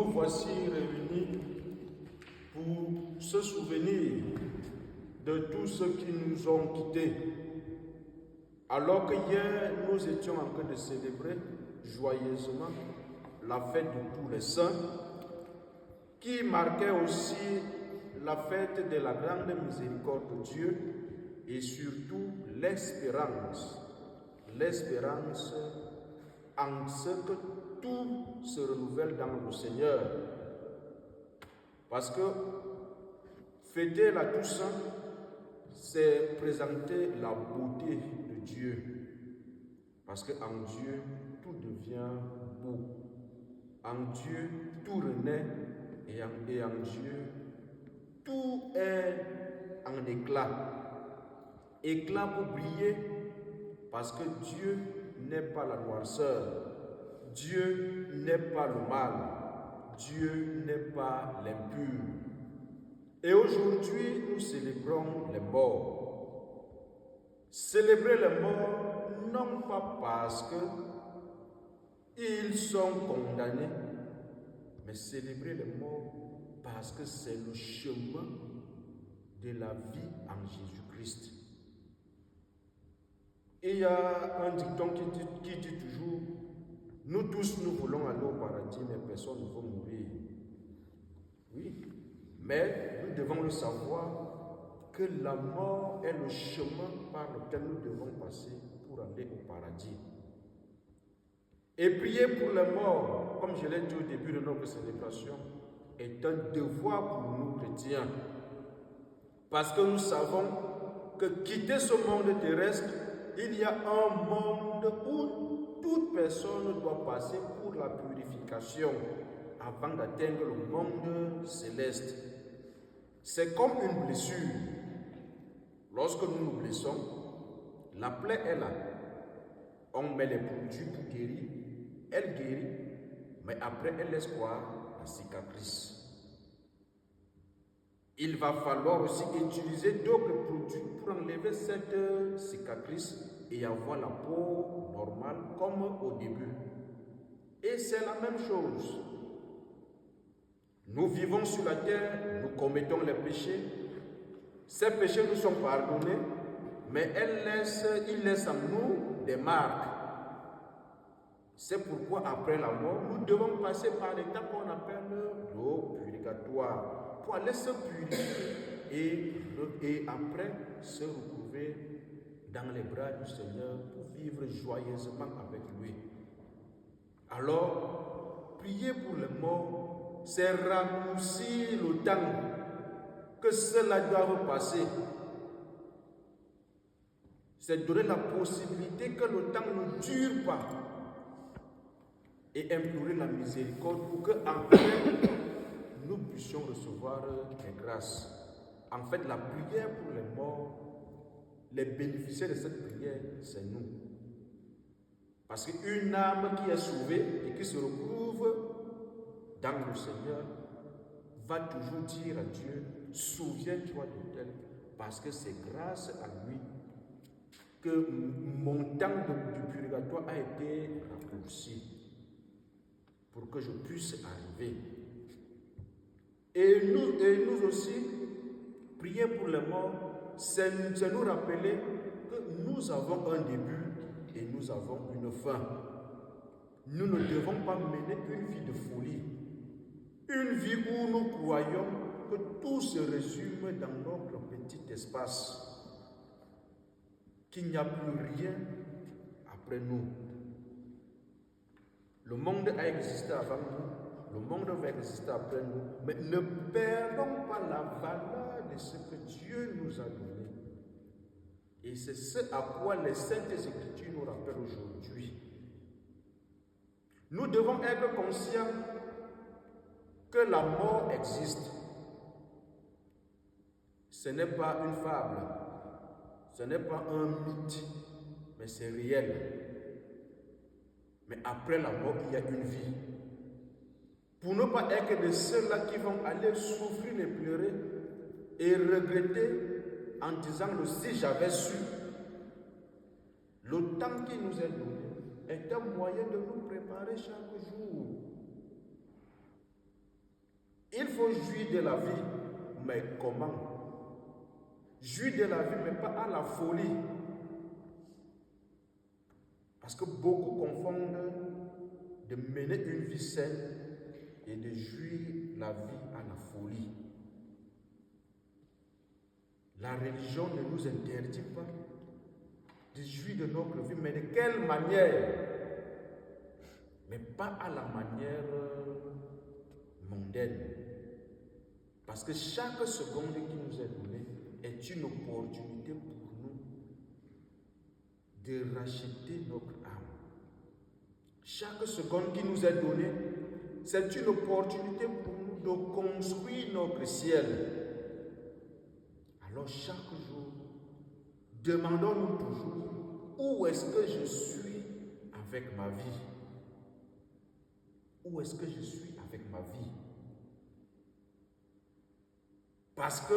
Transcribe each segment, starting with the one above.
nous voici réunis pour se souvenir de tous ceux qui nous ont quittés. Alors que hier, nous étions en train de célébrer joyeusement la fête de tous les saints, qui marquait aussi la fête de la grande miséricorde de Dieu et surtout l'espérance en ce que tout se renouvelle dans le Seigneur. Parce que fêter la Toussaint, c'est présenter la beauté de Dieu. Parce qu'en Dieu, tout devient beau. En Dieu, tout renaît et en Dieu, tout est en éclat. Éclat pour briller parce que Dieu n'est pas la noirceur. Dieu n'est pas le mal. Dieu n'est pas l'impur. Et aujourd'hui, nous célébrons les morts. Célébrer les morts, non pas parce qu'ils sont condamnés, mais célébrer les morts parce que c'est le chemin de la vie en Jésus-Christ. Et il y a un dicton qui dit toujours, nous tous nous voulons aller au paradis, mais personne ne veut mourir. Oui, mais nous devons le savoir que la mort est le chemin par lequel nous devons passer pour aller au paradis. Et prier pour les morts, comme je l'ai dit au début de notre célébration, est un devoir pour nous chrétiens. Parce que nous savons que quitter ce monde terrestre, il y a un monde où toute personne doit passer pour la purification avant d'atteindre le monde céleste. C'est comme une blessure. Lorsque nous nous blessons, la plaie est là. On met les produits pour guérir. Elle guérit, mais après elle laisse quoi? La cicatrice. Il va falloir aussi utiliser d'autres produits pour enlever cette cicatrice et avoir la peau normale comme au début. Et c'est la même chose. Nous vivons sur la terre, nous commettons les péchés. Ces péchés nous sont pardonnés, mais ils laissent en nous des marques. C'est pourquoi après la mort, nous devons passer par l'étape qu'on appelle le purgatoire, pour aller se purifier et après se retrouver dans les bras du Seigneur pour vivre joyeusement avec lui. Alors, prier pour les morts, c'est raccourcir le temps que cela doit passer. C'est donner la possibilité que le temps ne dure pas. Et implorer la miséricorde pour qu'après, nous puissions recevoir des grâces. En fait, la prière pour les morts, les bénéficiaires de cette prière, c'est nous. Parce qu'une âme qui est sauvée et qui se retrouve dans le Seigneur va toujours dire à Dieu, souviens-toi de tel, parce que c'est grâce à lui que mon temps du purgatoire a été raccourci, pour que je puisse arriver. Et nous aussi, prier pour les morts, c'est nous rappeler que nous avons un début et nous avons une fin. Nous ne devons pas mener une vie de folie, une vie où nous croyons que tout se résume dans notre petit espace, qu'il n'y a plus rien après nous. Le monde a existé avant nous, le monde va exister après nous, mais ne perdons pas la valeur de ce que Dieu nous a donné. Et c'est ce à quoi les Saintes Écritures nous rappellent aujourd'hui. Nous devons être conscients que la mort existe. Ce n'est pas une fable, ce n'est pas un mythe, mais c'est réel. Mais après la mort, il y a une vie. Pour ne pas être de ceux-là qui vont aller souffrir et pleurer et regretter en disant si j'avais su. Le temps qui nous est donné est un moyen de nous préparer chaque jour. Il faut jouir de la vie, mais comment? Jouir de la vie, mais pas à la folie. Parce que beaucoup confondent de mener une vie saine et de jouir la vie à la folie. La religion ne nous interdit pas de jouir de notre vie, mais de quelle manière? Mais pas à la manière mondaine. Parce que chaque seconde qui nous est donnée est une opportunité pour nous de racheter notre âme. Chaque seconde qui nous est donnée, c'est une opportunité pour nous de construire notre ciel. Alors chaque jour, demandons-nous toujours, où est-ce que je suis avec ma vie? Où est-ce que je suis avec ma vie? Parce que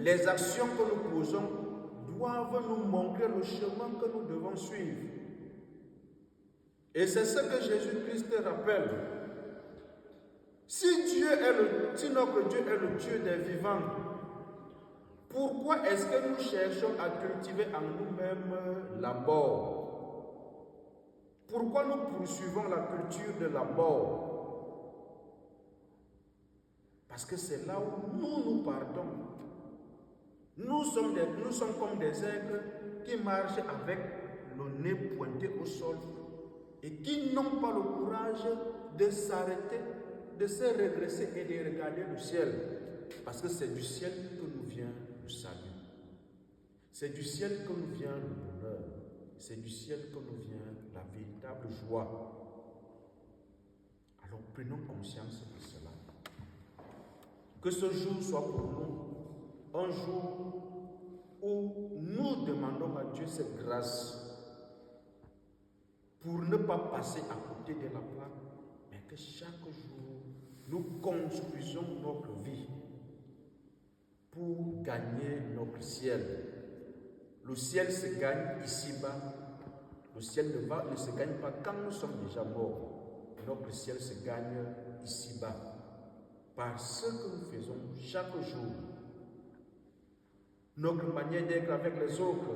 les actions que nous posons doivent nous montrer le chemin que nous devons suivre. Et c'est ce que Jésus-Christ rappelle. Si notre Dieu est le Dieu des vivants, pourquoi est-ce que nous cherchons à cultiver en nous-mêmes la mort? Pourquoi nous poursuivons la culture de la mort? Parce que c'est là où nous partons. Nous sommes comme des aigles qui marchent avec le nez pointé au sol et qui n'ont pas le courage de s'arrêter, de se redresser et de regarder le ciel. Parce que c'est du ciel que nous vient le salut. C'est du ciel que nous vient le bonheur. C'est du ciel que nous vient la véritable joie. Alors prenons conscience de cela. Que ce jour soit pour nous un jour où nous demandons à Dieu cette grâce pour ne pas passer à côté de la plaque, mais que chaque jour nous construisons notre vie pour gagner notre ciel. Le ciel se gagne ici-bas. Le ciel ne se gagne pas quand nous sommes déjà morts. Notre ciel se gagne ici-bas. Par ce que nous faisons chaque jour. Notre manière d'être avec les autres.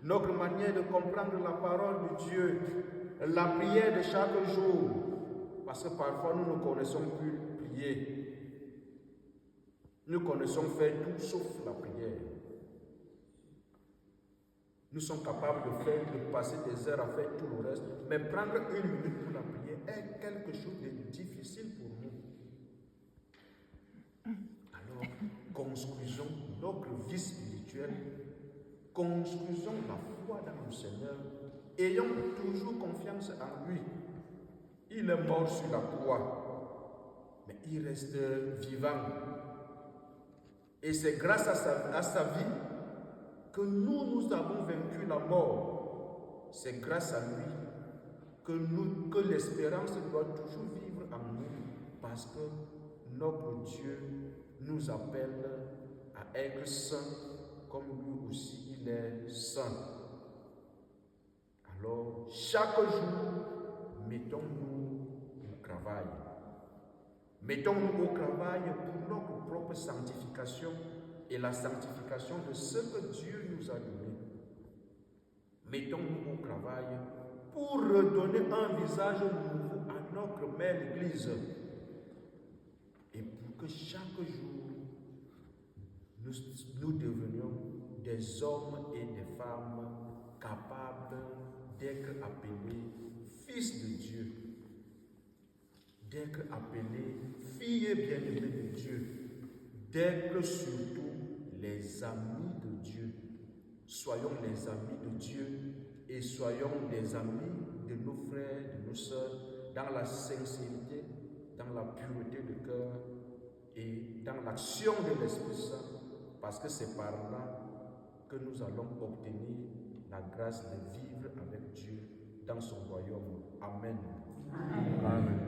Notre manière de comprendre la parole de Dieu. La prière de chaque jour. Parce que parfois nous ne connaissons plus prier. Nous connaissons faire tout sauf la prière. Nous sommes capables de passer des heures à faire tout le reste, mais prendre une minute pour la prière est quelque chose de difficile pour nous. Alors, construisons notre vie spirituelle, construisons la foi dans le Seigneur, ayons toujours confiance en lui. Il est mort sur la croix, mais il reste vivant. Et c'est grâce à sa vie que nous avons vaincu la mort. C'est grâce à lui que l'espérance doit toujours vivre en nous, parce que notre Dieu nous appelle à être saints comme lui aussi il est saint. Alors, chaque jour, mettons-nous au travail. Mettons-nous au travail pour notre propre sanctification et la sanctification de ce que Dieu nous a donné. Mettons-nous au travail pour redonner un visage nouveau à notre mère l'Église. Et pour que chaque jour, nous devenions des hommes et des femmes capables d'être appelés fils de Dieu, d'être appelés filles bien-aimées de Dieu, d'être surtout les amis de Dieu. Soyons les amis de Dieu et soyons des amis de nos frères, de nos sœurs, dans la sincérité, dans la pureté de cœur et dans l'action de l'Esprit Saint, parce que c'est par là que nous allons obtenir la grâce de vivre avec Dieu dans son royaume. Amen. Amen. Amen.